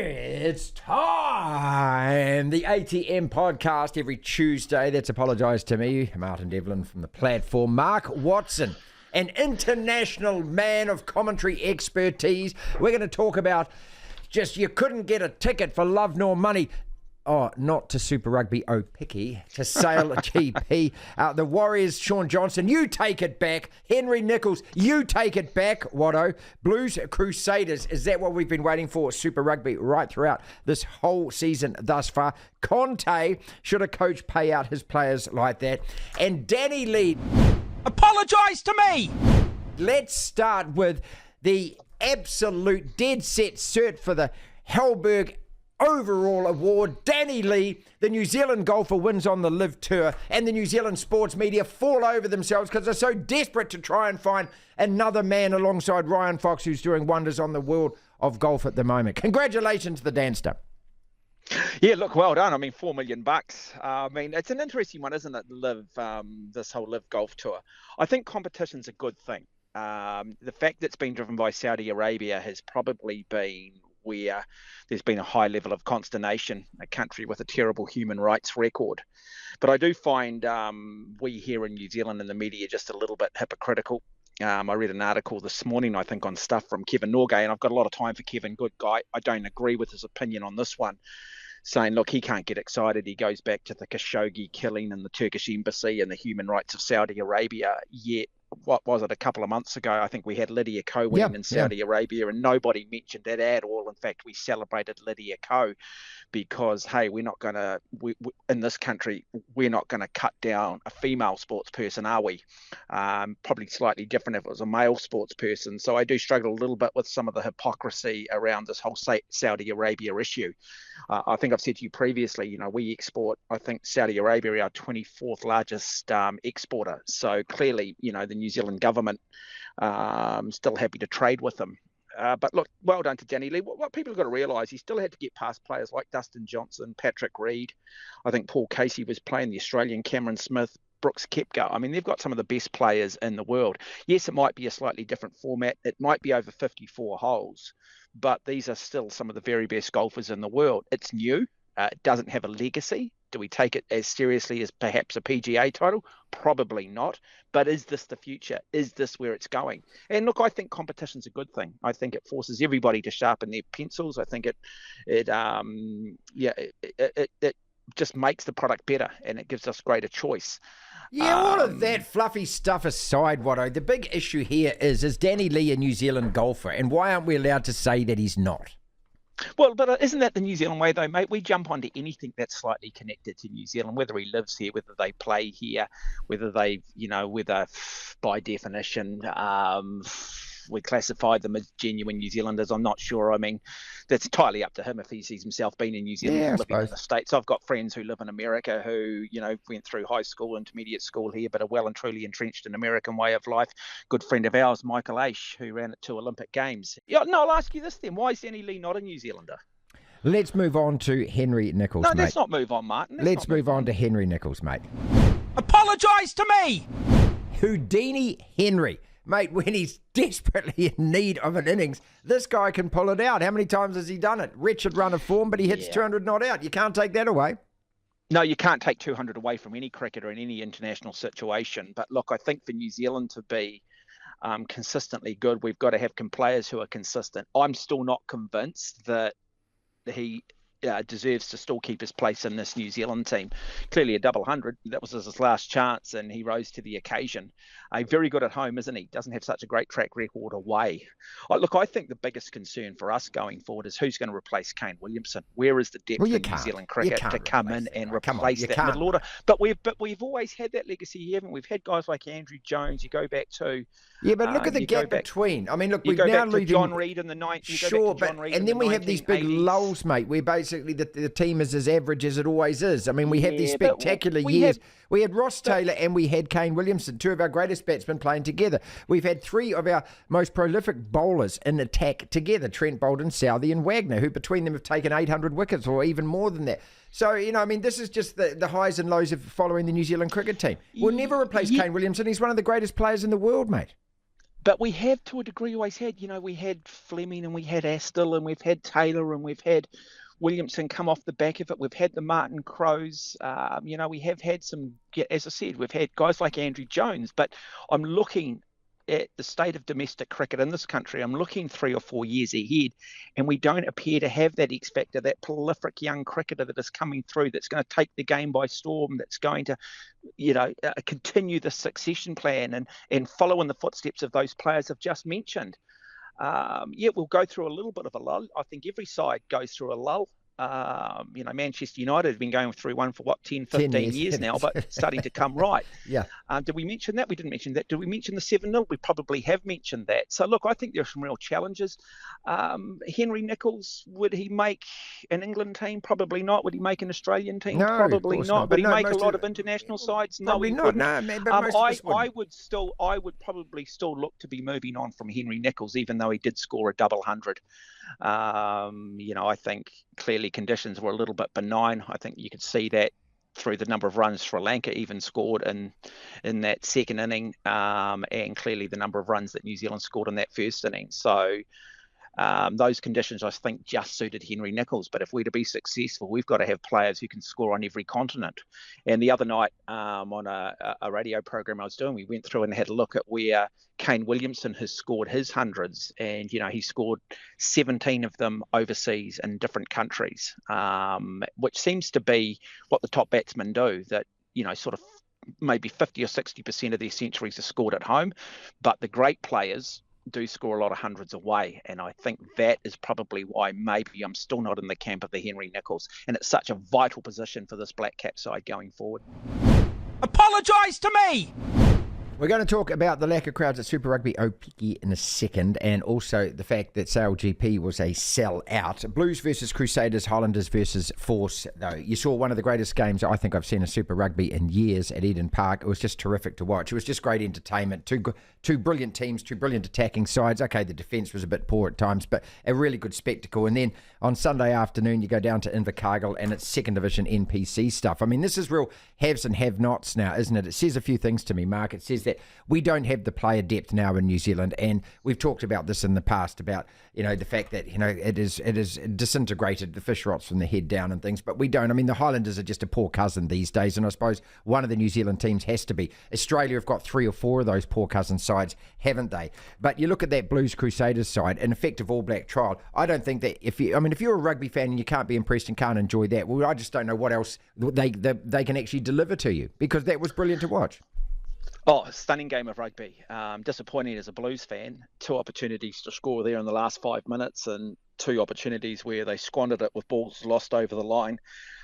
It's time. The ATM podcast every Tuesday. That's apologise to me, Martin Devlin from the platform. Mark Watson, an international man of commentary expertise. We're going to talk about just you couldn't get a ticket for love nor money. Oh, not to Super Rugby Picky, to Sail GP. The Warriors, Sean Johnson, you take it back. Henry Nicholls, you take it back. Watto, Blues Crusaders, is that what we've been waiting for? Super Rugby right throughout this whole season thus far. Conte, should a coach pay out his players like that? And Danny Lee. Apologise to me! Let's start with the absolute dead set cert for the Hellberg overall award. Danny Lee, the New Zealand golfer, wins on the LIV Tour, and the New Zealand sports media fall over themselves because they're so desperate to try and find another man alongside Ryan Fox, who's doing wonders on the world of golf at the moment. Congratulations, the Danster. Yeah, look, well done. I mean, $4 million. I mean, it's an interesting one, isn't it? This whole LIV Golf Tour. I think competition's a good thing. The fact that it's been driven by Saudi Arabia has probably been where there's been a high level of consternation, a country with a terrible human rights record. But I do find we here in New Zealand and the media just a little bit hypocritical. I read an article this morning, I think, on stuff from Kevin Norgay, and I've got a lot of time for Kevin, good guy. I don't agree with his opinion on this one, saying, look, he can't get excited. He goes back to the Khashoggi killing and the Turkish embassy and the human rights of Saudi Arabia. Yet, what was it, a couple of months ago, I think we had Lydia Ko winning in Saudi Arabia, and nobody mentioned that at all. In fact, we celebrated Lydia Ko because, hey, we're not going to, in this country, we're not going to cut down a female sports person, are we? Probably slightly different if it was a male sports person. So I do struggle a little bit with some of the hypocrisy around this whole Saudi Arabia issue. I think I've said to you previously, you know, we export, I think Saudi Arabia, our 24th largest exporter. So clearly, you know, the New Zealand government still happy to trade with them. But look, well done to Danny Lee. What people have got to realise, he still had to get past players like Dustin Johnson, Patrick Reed. I think Paul Casey was playing, the Australian Cameron Smith, Brooks Koepka. I mean, they've got some of the best players in the world. Yes, it might be a slightly different format. It might be over 54 holes, but these are still some of the very best golfers in the world. It's new. It doesn't have a legacy. Do we take it as seriously as perhaps a PGA title? Probably not. But is this the future? Is this where it's going? And look, I think competition's a good thing. I think it forces everybody to sharpen their pencils. I think it just makes the product better, and it gives us greater choice. Yeah, all of that fluffy stuff aside, Watto, the big issue here is Danny Lee a New Zealand golfer, and why aren't we allowed to say that he's not? Well, but isn't that the New Zealand way, though, mate? We jump onto anything that's slightly connected to New Zealand, whether he lives here, whether they play here, whether by definition, we classify them as genuine New Zealanders. I'm not sure. I mean, that's entirely up to him if he sees himself being in New Zealand, living in the States. I've got friends who live in America who, you know, went through high school, intermediate school here, but are well and truly entrenched in American way of life. Good friend of ours, Michael Aish, who ran it to Olympic Games. Yeah, no, I'll ask you this then. Why is Danny Lee not a New Zealander? Let's move on to Henry Nicholls, mate. No, let's not move on, Martin. Let's move on to Henry Nicholls, mate. Apologise to me! Houdini Henry. Mate, when he's desperately in need of an innings, this guy can pull it out. How many times has he done it? Wretched run of form, but he hits 200 not out. You can't take that away. No, you can't take 200 away from any cricketer in any international situation. But look, I think for New Zealand to be consistently good, we've got to have players who are consistent. I'm still not convinced that he deserves to still keep his place in this New Zealand team. Clearly a double hundred, that was his last chance, and he rose to the occasion. Very good at home, isn't he? Doesn't have such a great track record away. Look, I think the biggest concern for us going forward is who's going to replace Kane Williamson. Where is the depth in New Zealand cricket to come in and replace that middle order? But we've always had that legacy, haven't we? We've had guys like Andrew Jones. You go back to but look at the gap between. I mean, look, we've now back to John Reid in the 90s. Sure, and then we have these big lulls, mate, where basically the team is as average as it always is. I mean, we have these spectacular years. We had Ross Taylor and we had Kane Williamson, two of our greatest batsmen playing together. We've had three of our most prolific bowlers in attack together, Trent Bolton, Southey and Wagner, who between them have taken 800 wickets or even more than that. So, you know, I mean, this is just the highs and lows of following the New Zealand cricket team. We'll never replace Kane Williamson. He's one of the greatest players in the world, mate. But we have, to a degree, always had, we had Fleming and we had Astle and we've had Taylor and we've had Williamson come off the back of it. We've had the Martin Crows. We have had some, as I said, we've had guys like Andrew Jones. But I'm looking at the state of domestic cricket in this country. I'm looking 3 or 4 years ahead, and we don't appear to have that X factor, that prolific young cricketer that is coming through, that's going to take the game by storm, that's going to, continue the succession plan and follow in the footsteps of those players I've just mentioned. We'll go through a little bit of a lull. I think every side goes through a lull. Manchester United have been going through one for 10, 15 years now, but starting to come right. Yeah. Did we mention that? We didn't mention that. Did we mention the 7-0? We probably have mentioned that. So look, I think there's some real challenges. Henry Nicholls, would he make an England team? Probably not. Would he make an Australian team? No, Probably not. Would he make a lot of of international sides? No, probably he not. wouldn't. No, man, but most of us wouldn't. I would probably still look to be moving on from Henry Nicholls, even though he did score a double hundred. I think clearly conditions were a little bit benign. I think you could see that through the number of runs Sri Lanka even scored in that second inning, and clearly the number of runs that New Zealand scored in that first inning. So those conditions, I think, just suited Henry Nicholls. But if we're to be successful, we've got to have players who can score on every continent. And the other night on a radio program I was doing, we went through and had a look at where Kane Williamson has scored his hundreds. And, he scored 17 of them overseas in different countries, which seems to be what the top batsmen do, that, sort of maybe 50 or 60% of their centuries are scored at home. But the great players do score a lot of hundreds away, and I think that is probably why maybe I'm still not in the camp of the Henry Nicholls, and it's such a vital position for this Black Cap side going forward. Apologise to me! We're going to talk about the lack of crowds at Super Rugby Opiki in a second, and also the fact that Sale GP was a sell-out. Blues versus Crusaders, Highlanders versus Force, though. You saw one of the greatest games I think I've seen in Super Rugby in years at Eden Park. It was just terrific to watch. It was just great entertainment. Two brilliant teams, two brilliant attacking sides. Okay, the defence was a bit poor at times, but a really good spectacle. And then on Sunday afternoon, you go down to Invercargill, and it's second division NPC stuff. I mean, this is real haves and have-nots now, isn't it? It says a few things to me, Mark. It says that we don't have the player depth now in New Zealand, and we've talked about this in the past about the fact that it is disintegrated, the fish rots from the head down and things, but we don't. I mean, the Highlanders are just a poor cousin these days, and I suppose one of the New Zealand teams has to be. Australia have got 3 or 4 of those poor cousin sides, haven't they? But you look at that Blues Crusaders side, an effective All Black trial. I don't think that if you're a rugby fan and you can't be impressed and can't enjoy that, well, I just don't know what else they can actually deliver to you, because that was brilliant to watch. Oh, stunning game of rugby. Disappointing as a Blues fan. 2 opportunities to score there in the last 5 minutes, and 2 opportunities where they squandered it with balls lost over the line.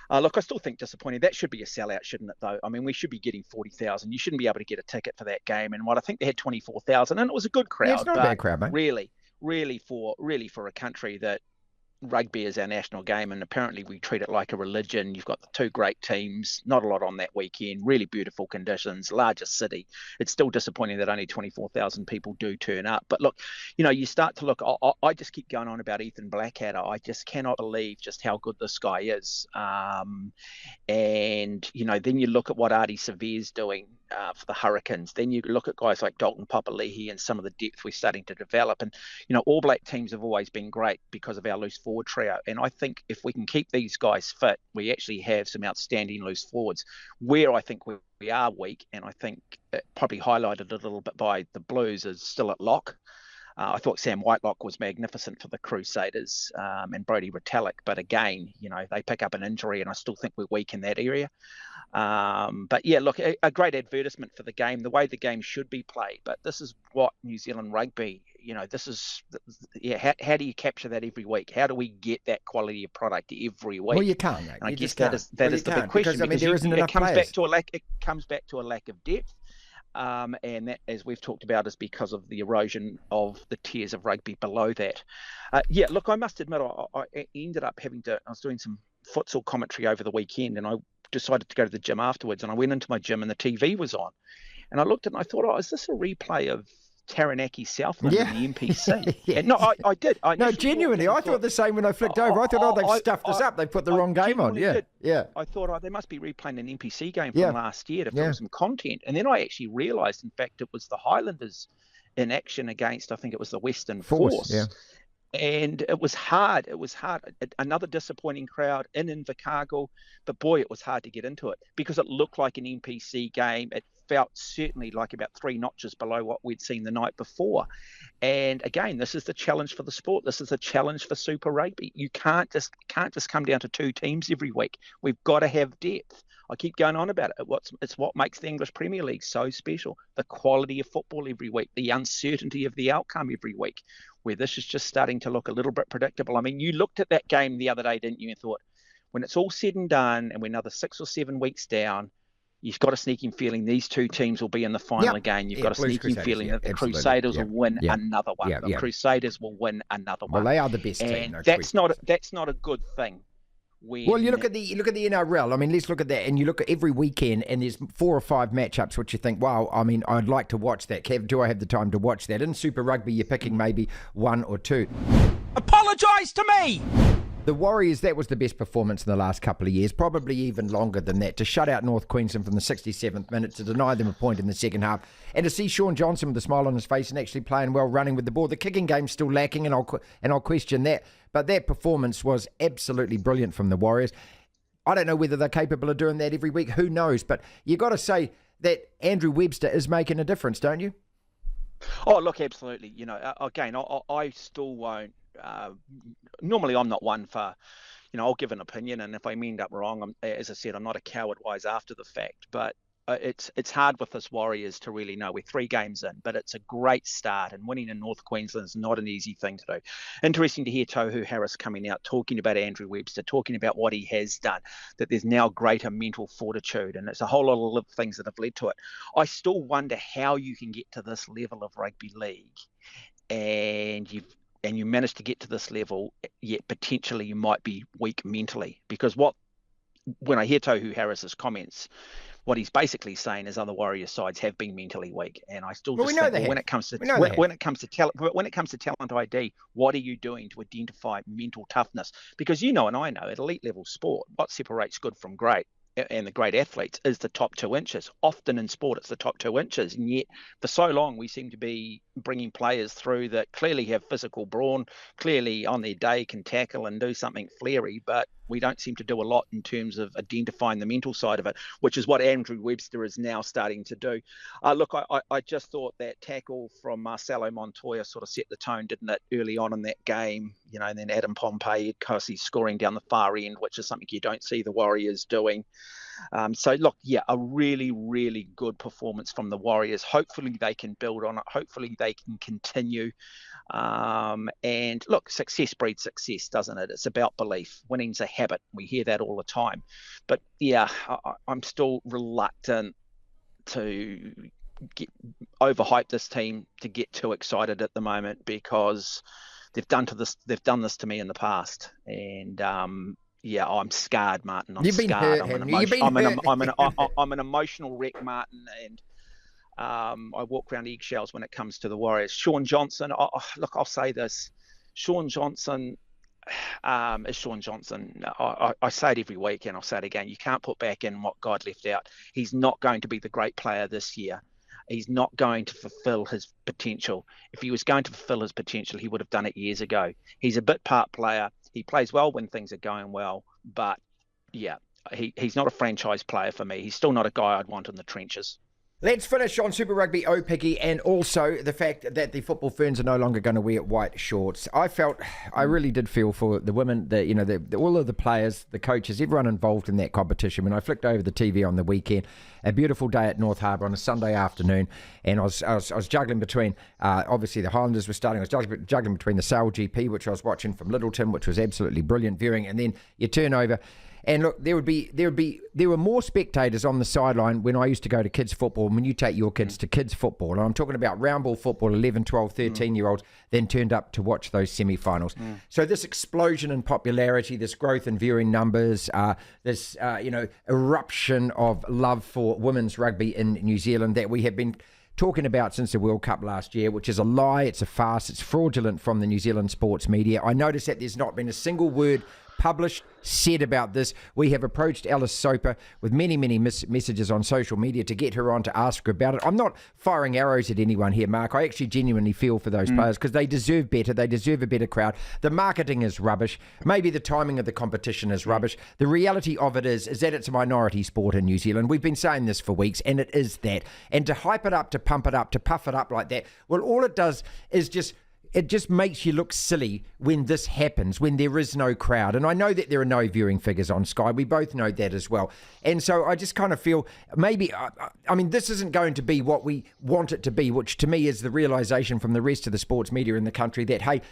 Look, I still think disappointing. That should be a sellout, shouldn't it, though? I mean, we should be getting 40,000. You shouldn't be able to get a ticket for that game. And I think they had 24,000, and it was a good crowd. Yeah, it's not a bad crowd, mate. Really for a country that rugby is our national game, and apparently we treat it like a religion. You've got the 2 great teams, not a lot on that weekend, really beautiful conditions, largest city. It's still disappointing that only 24,000 people do turn up. But look, you start to look, I just keep going on about Ethan Blackadder. I just cannot believe just how good this guy is. And, then you look at what Artie Severe's doing for the Hurricanes. Then you look at guys like Dalton Papali'i and some of the depth we're starting to develop. And, All Black teams have always been great because of our loose forward trio. And I think if we can keep these guys fit, we actually have some outstanding loose forwards. Where I think we are weak, and I think probably highlighted a little bit by the Blues, is still at lock. I thought Sam Whitelock was magnificent for the Crusaders, and Brodie Retallick. But again, they pick up an injury, and I still think we're weak in that area. But yeah, look, a great advertisement for the game, the way the game should be played. But this is what New Zealand rugby, how do you capture that every week? How do we get that quality of product every week? Well, you can't, mate. And I guess that is the big question. Because, there isn't enough players. It comes back to a lack of depth. And that, as we've talked about, is because of the erosion of the tiers of rugby below that. Look, I must admit, I ended up I was doing some futsal commentary over the weekend, and I decided to go to the gym afterwards, and I went into my gym and the TV was on, and I looked at it and I thought, is this a replay of Taranaki Southland in the NPC? Yeah. And no, I did. No, genuinely, I thought the same when I flicked over. I thought, they've stuffed us up. They put the wrong game on. Yeah, yeah. I thought, they must be replaying an NPC game from last year to film some content. And then I actually realised, in fact, it was the Highlanders in action against, I think it was the Western Force. Yeah. And it was hard. Another disappointing crowd in Invercargill, but boy, it was hard to get into it because it looked like an NPC game. It felt certainly like about 3 notches below what we'd seen the night before. And again, this is the challenge for the sport. This is the challenge for Super Rugby. You can't just come down to 2 teams every week. We've got to have depth. I keep going on about it. It's what makes the English Premier League so special. The quality of football every week, the uncertainty of the outcome every week, where this is just starting to look a little bit predictable. I mean, you looked at that game the other day, didn't you, and thought, when it's all said and done and we're another 6 or 7 weeks down, you've got a sneaking feeling these 2 teams will be in the final again. You've got a sneaking feeling that the Crusaders will win another one. The Crusaders will win another one. Well, they are the best team. And that's not a good thing. Well, you look at the NRL. I mean, let's look at that, and you look at every weekend, and there's 4 or 5 matchups which you think, wow, I mean, I'd like to watch that. Kev, do I have the time to watch that? In Super Rugby, you're picking maybe 1 or 2. Apologise to me! The Warriors, that was the best performance in the last couple of years, probably even longer than that. To shut out North Queensland from the 67th minute, to deny them a point in the second half, and to see Sean Johnson with a smile on his face and actually playing well, running with the ball. The kicking game's still lacking, and I'll question that. But that performance was absolutely brilliant from the Warriors. I don't know whether they're capable of doing that every week. Who knows? But you got to say that Andrew Webster is making a difference, don't you? Oh, look, absolutely. You know, again, I still won't. Normally, I'm not one for, I'll give an opinion, and if I end up wrong, as I said, I'm not a coward wise after the fact. But it's hard with this Warriors to really know. We're 3 games in, but it's a great start, and winning in North Queensland is not an easy thing to do. Interesting to hear Tohu Harris coming out, talking about Andrew Webster, talking about what he has done, that there's now greater mental fortitude, and it's a whole lot of things that have led to it. I still wonder how you can get to this level of rugby league, and you manage to get to this level, yet potentially you might be weak mentally. Because when I hear Tohu Harris's comments, what he's basically saying is other Warriors sides have been mentally weak, and I still just think when it comes to talent ID, what are you doing to identify mental toughness? Because and I know at elite level sport, what separates good from great and the great athletes is the top 2 inches. Often in sport, it's the top 2 inches, and yet for so long we seem to be bringing players through that clearly have physical brawn, clearly on their day can tackle and do something flary, but we don't seem to do a lot in terms of identifying the mental side of it, which is what Andrew Webster is now starting to do. Look, I just thought that tackle from Marcelo Montoya sort of set the tone, didn't it, early on in that game? And then Adam Pompey, because he's scoring down the far end, which is something you don't see the Warriors doing. So, look, a really, really good performance from the Warriors. Hopefully they can build on it. Hopefully they can continue. And look, success breeds success, doesn't it? It's about belief. Winning's a habit. We hear that all the time. But I'm still reluctant to overhype this team, to get too excited at the moment, because they've done this to me in the past. And I'm scarred, Martin. You've been scarred. hurt, I'm an emotional wreck, Martin, and I walk around eggshells when it comes to the Warriors. Sean Johnson, look, I'll say this. Sean Johnson is Sean Johnson. I say it every week, and I'll say it again. You can't put back in what God left out. He's not going to be the great player this year. He's not going to fulfill his potential. If he was going to fulfill his potential, he would have done it years ago. He's a bit part player. He plays well when things are going well, but he's not a franchise player for me. He's still not a guy I'd want in the trenches. Let's finish on Super Rugby Picky, and also the fact that the football ferns are no longer going to wear white shorts. I really did feel for the women, all of the players, the coaches, everyone involved in that competition. When I flicked over the TV on the weekend, a beautiful day at North Harbour on a Sunday afternoon, and I was juggling between, obviously the Highlanders were starting, I was juggling between the Sale GP, which I was watching from Littleton, which was absolutely brilliant viewing, and then you turn over. And look, there were more spectators on the sideline when I used to go to kids football, when you take your kids to kids football. And I'm talking about round ball football, 11, 12, 13-year-olds, then turned up to watch those semi-finals. So this explosion in popularity, this growth in viewing numbers, this eruption of love for women's rugby in New Zealand that we have been talking about since the World Cup last year, which is a lie, it's a farce, it's fraudulent from the New Zealand sports media. I noticed that there's not been a single word published, said about this. We have approached Alice Soper with many, many messages on social media to get her on to ask her about it. I'm not firing arrows at anyone here, Mark. I actually genuinely feel for those players because they deserve better. They deserve a better crowd. The marketing is rubbish. Maybe the timing of the competition is rubbish. The reality of it is that it's a minority sport in New Zealand. We've been saying this for weeks, and it is that. And to hype it up, to pump it up, to puff it up like that, well, all it does is it just makes you look silly when this happens, when there is no crowd. And I know that there are no viewing figures on Sky. We both know that as well. And so I just kind of feel maybe, I mean, this isn't going to be what we want it to be, which to me is the realisation from the rest of the sports media in the country that, hey,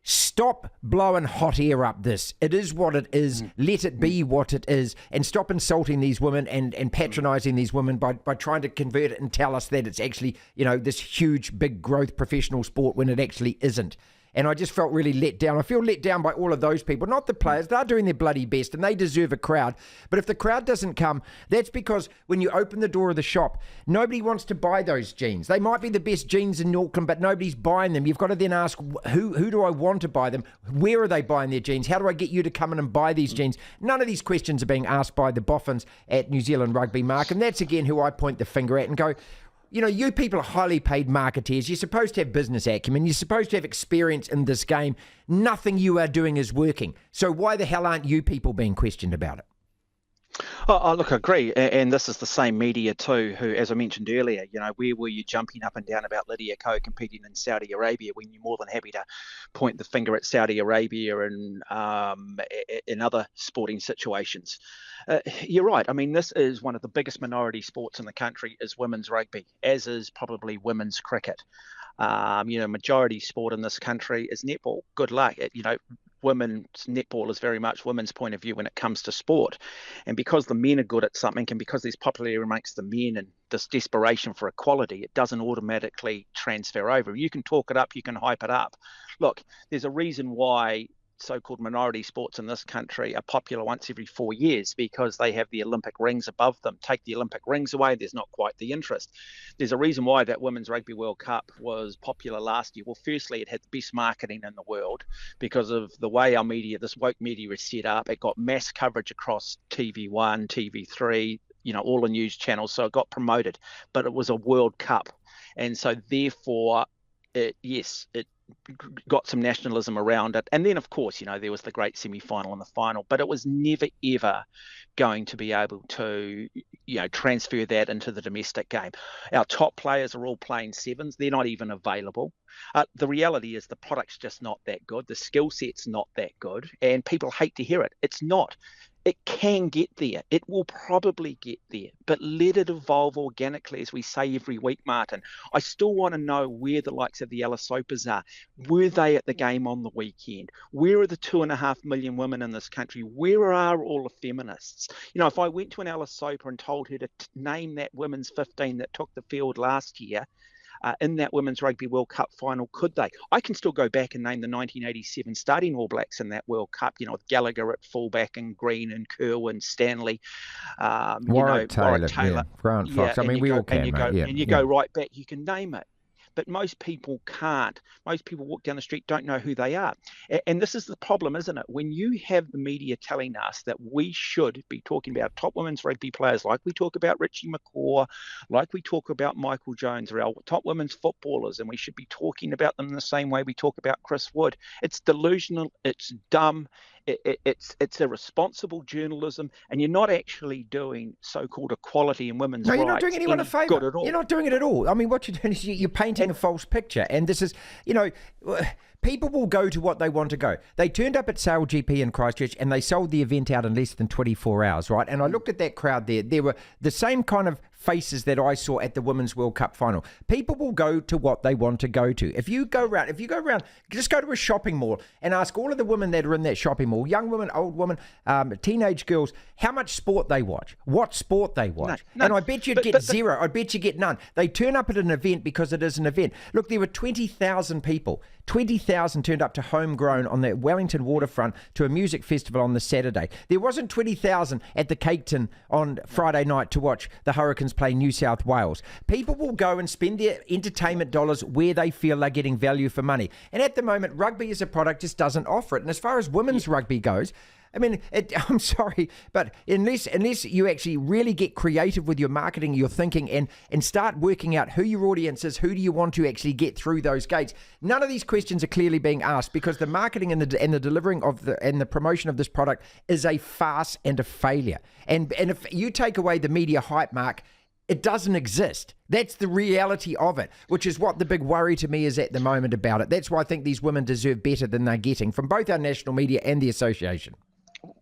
stop blowing hot air up this. It is what it is. Let it be what it is. And stop insulting these women and patronising these women by trying to convert it and tell us that it's actually, this huge, big growth professional sport when it actually isn't. And I just felt really let down. I feel let down by all of those people, not the players. They're doing their bloody best and they deserve a crowd. But if the crowd doesn't come, that's because when you open the door of the shop, nobody wants to buy those jeans. They might be the best jeans in Auckland, but nobody's buying them. You've got to then ask, who do I want to buy them? Where are they buying their jeans? How do I get you to come in and buy these jeans? None of these questions are being asked by the boffins at New Zealand Rugby, Mark. And that's, again, who I point the finger at and go, you people are highly paid marketeers. You're supposed to have business acumen. You're supposed to have experience in this game. Nothing you are doing is working. So why the hell aren't you people being questioned about it? Oh, look, I agree. And this is the same media too, who, as I mentioned earlier, where were you jumping up and down about Lydia Ko competing in Saudi Arabia when you're more than happy to point the finger at Saudi Arabia and in other sporting situations? You're right. I mean, this is one of the biggest minority sports in the country is women's rugby, as is probably women's cricket. Majority sport in this country is netball. Good luck. Women's netball is very much women's point of view when it comes to sport. And because the men are good at something and because there's popularity amongst the men and this desperation for equality, it doesn't automatically transfer over. You can talk it up, you can hype it up. Look, there's a reason why so-called minority sports in this country are popular once every 4 years because they have the Olympic rings above them. Take the Olympic rings away, there's not quite the interest. There's a reason why that Women's Rugby World Cup was popular last year. Well, firstly, it had the best marketing in the world because of the way our media, this woke media is set up. It got mass coverage across TV1, TV3, all the news channels. So it got promoted, but it was a World Cup. And so therefore, it got some nationalism around it. And then, of course, there was the great semi-final and the final, but it was never, ever going to be able to, transfer that into the domestic game. Our top players are all playing sevens. They're not even available. The reality is the product's just not that good. The skill set's not that good. And people hate to hear it. It's not. It can get there. It will probably get there, but let it evolve organically, as we say every week, Martin. I still want to know where the likes of the Alice Sopers are. Were they at the game on the weekend? Where are the 2.5 million women in this country? Where are all the feminists? If I went to an Alice Soper and told her to name that women's 15 that took the field last year, in that Women's Rugby World Cup final, could they? I can still go back and name the 1987 starting All Blacks in that World Cup, with Gallagher at fullback and Green and Kerwin, Stanley, Warwick Taylor, Grant Fox. We all can, go right back. You can name it. But most people can't. Most people walk down the street, don't know who they are. And this is the problem, isn't it? When you have the media telling us that we should be talking about top women's rugby players, like we talk about Richie McCaw, like we talk about Michael Jones, or our top women's footballers, and we should be talking about them in the same way we talk about Chris Wood. It's delusional. It's dumb. It's irresponsible journalism, and you're not actually doing so-called equality in women's rights. No, you're not doing anyone a favour. You're not doing it at all. I mean, what you're doing is you're painting a false picture, and this is, people will go to what they want to go. They turned up at Sale GP in Christchurch and they sold the event out in less than 24 hours, right? And I looked at that crowd there. There were the same kind of faces that I saw at the Women's World Cup final. People will go to what they want to go to. If you go around, just go to a shopping mall and ask all of the women that are in that shopping mall, young women, old women, teenage girls, how much sport they watch, what sport they watch. No, and I bet you'd get zero. I bet you get none. They turn up at an event because it is an event. Look, there were 20,000 people. 20,000 turned up to Homegrown on the Wellington waterfront to a music festival on the Saturday. There wasn't 20,000 at the Cape Town on Friday night to watch the Hurricanes play New South Wales. People will go and spend their entertainment dollars where they feel they're getting value for money. And at the moment, rugby as a product just doesn't offer it. And as far as women's rugby goes, I mean, I'm sorry, but unless you actually really get creative with your marketing, your thinking, and start working out who your audience is, who do you want to actually get through those gates, none of these questions are clearly being asked, because the marketing and the delivering of the promotion of this product is a farce and a failure. And if you take away the media hype, Mark, it doesn't exist. That's the reality of it, which is what the big worry to me is at the moment about it. That's why I think these women deserve better than they're getting from both our national media and the association.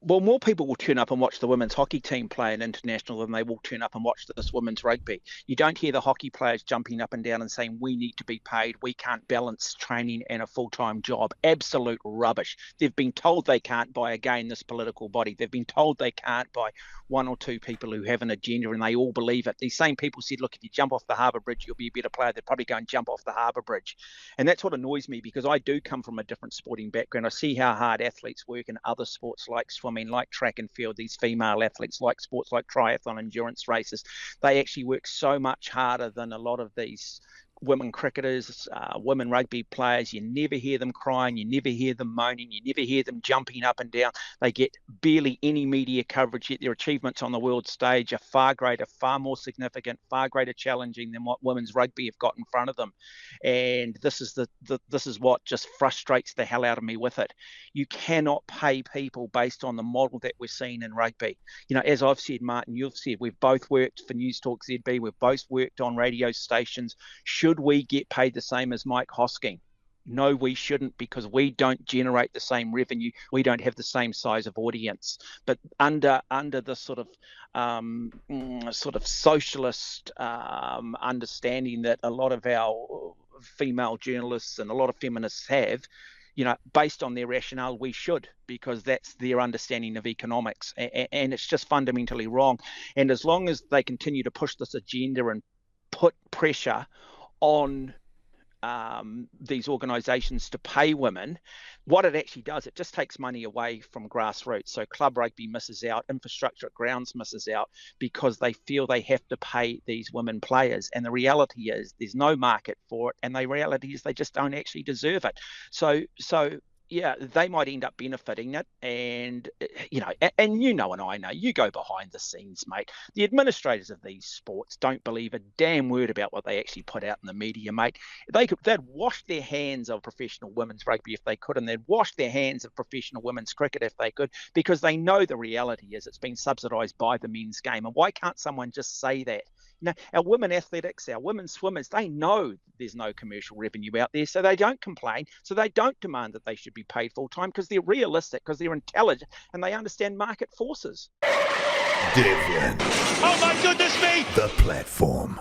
Well, more people will turn up and watch the women's hockey team play in international than they will turn up and watch this women's rugby. You don't hear the hockey players jumping up and down and saying, we need to be paid, we can't balance training and a full-time job. Absolute rubbish. They've been told they can't by, again, this political body. They've been told they can't by one or two people who have an agenda, and they all believe it. These same people said, look, if you jump off the harbour bridge, you'll be a better player. They'd probably go and jump off the harbour bridge. And that's what annoys me, because I do come from a different sporting background. I see how hard athletes work in other sports like swimming, like track and field. These female athletes, like sports like triathlon, endurance races, they actually work so much harder than a lot of these women cricketers, women rugby players. You never hear them crying, you never hear them moaning, you never hear them jumping up and down. They get barely any media coverage, yet their achievements on the world stage are far greater, far more significant, far greater challenging than what women's rugby have got in front of them. And this is this is what just frustrates the hell out of me with it. You cannot pay people based on the model that we're seeing in rugby. You know, as I've said, Martin, you've said, we've both worked for News Talk ZB, we've both worked on radio stations. Should we get paid the same as Mike Hosking? No, we shouldn't, because we don't generate the same revenue. We don't have the same size of audience. But under the sort of socialist understanding that a lot of our female journalists and a lot of feminists have, you know, based on their rationale, we should, because that's their understanding of economics. And it's just fundamentally wrong. And as long as they continue to push this agenda and put pressure on these organisations to pay women, what it actually does, it just takes money away from grassroots. So club rugby misses out, infrastructure at grounds misses out, because they feel they have to pay these women players. And the reality is there's no market for it, and the reality is they just don't actually deserve it. So yeah, they might end up benefiting it. And, you know, and I know, you go behind the scenes, mate. The administrators of these sports don't believe a damn word about what they actually put out in the media, mate. They'd wash their hands of professional women's rugby if they could, and they'd wash their hands of professional women's cricket if they could, because they know the reality is it's been subsidised by the men's game. And why can't someone just say that? You know, our women athletics, our women swimmers, they know there's no commercial revenue out there, so they don't complain, so they don't demand that they should be paid full time, because they're realistic, because they're intelligent, and they understand market forces. Devlin. Oh my goodness me! The platform.